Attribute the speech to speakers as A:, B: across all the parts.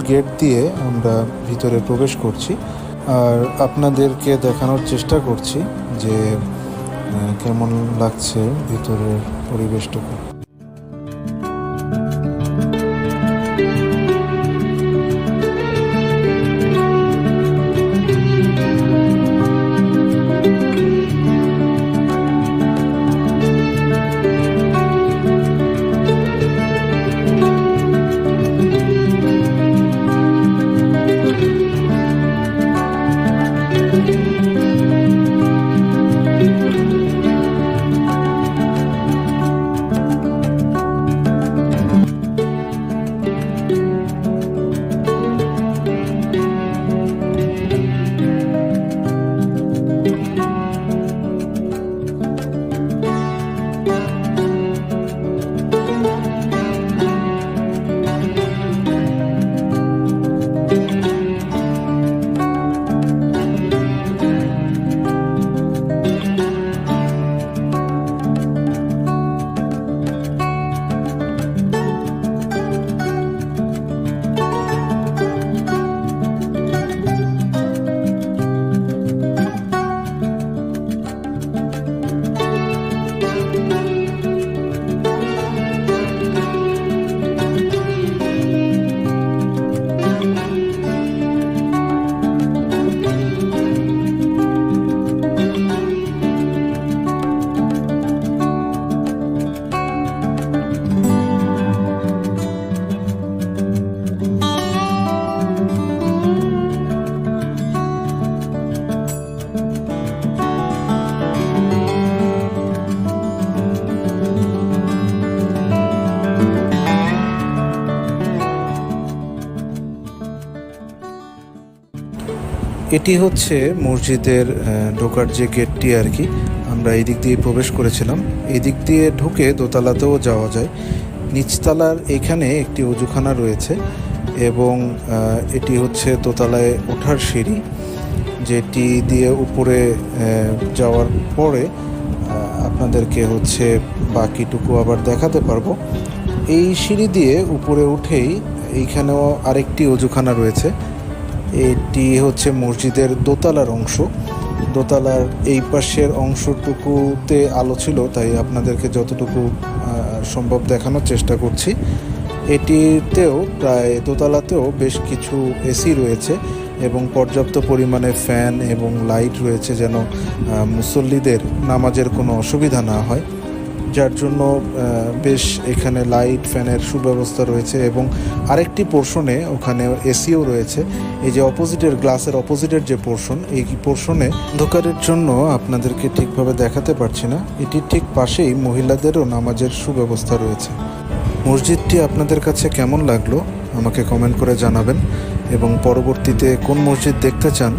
A: Gate দিয়ে আমরা ভিতরে প্রবেশ করছি আর আপনাদেরকে দেখানোর চেষ্টা করছি যে কেমন লাগছে ভিতরের পরিবেশটুকু। এটি হচ্ছে মসজিদের ঢোকার যে গেটটি আর কি। আমরা এই দিক দিয়ে প্রবেশ করেছিলাম। এই দিক দিয়ে ঢুকে দোতলাতেও যাওয়া যায়। নিচতলার এখানে একটি অজুখানা রয়েছে এবং এটি হচ্ছে দোতলায় ওঠার সিঁড়ি, যেটি দিয়ে উপরে যাওয়ার পরে আপনাদেরকে হচ্ছে বাকিটুকু আবার দেখাতে পারবো। এই সিঁড়ি দিয়ে উপরে উঠেই এইখানেও আরেকটি অজুখানা রয়েছে। এটি হচ্ছে মসজিদের দোতলার অংশ। দোতলার এই পাশের অংশটুকুতে আলো ছিল, তাই আপনাদেরকে যতটুকু সম্ভব দেখানোর চেষ্টা করছি। এটিতেও প্রায় দোতলাতেও বেশ কিছু এসি রয়েছে এবং পর্যাপ্ত পরিমাণে ফ্যান এবং লাইট রয়েছে, যেন মুসল্লিদের নামাজের কোনো অসুবিধা না হয়, যার জন্য বেশ এখানে লাইট ফ্যানের সুব্যবস্থা রয়েছে। এবং আরেকটি পোর্শনে ওখানে এসিও রয়েছে। এই যে অপোজিটের গ্লাসের অপোজিটের যে পোর্শন, এই পোর্শনে অন্ধকারের জন্য আপনাদেরকে ঠিকভাবে দেখাতে পারছি না। এটির ঠিক পাশেই মহিলাদেরও নামাজের সুব্যবস্থা রয়েছে। মসজিদটি আপনাদের কাছে কেমন লাগলো আমাকে কমেন্ট করে জানাবেন এবং পরবর্তীতে কোন মসজিদ দেখতে চান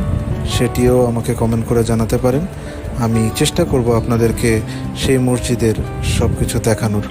A: সেটিও আমাকে কমেন্ট করে জানাতে পারেন। আমি চেষ্টা করব আপনাদেরকে সেই মসজিদের সব কিছু দেখানোর।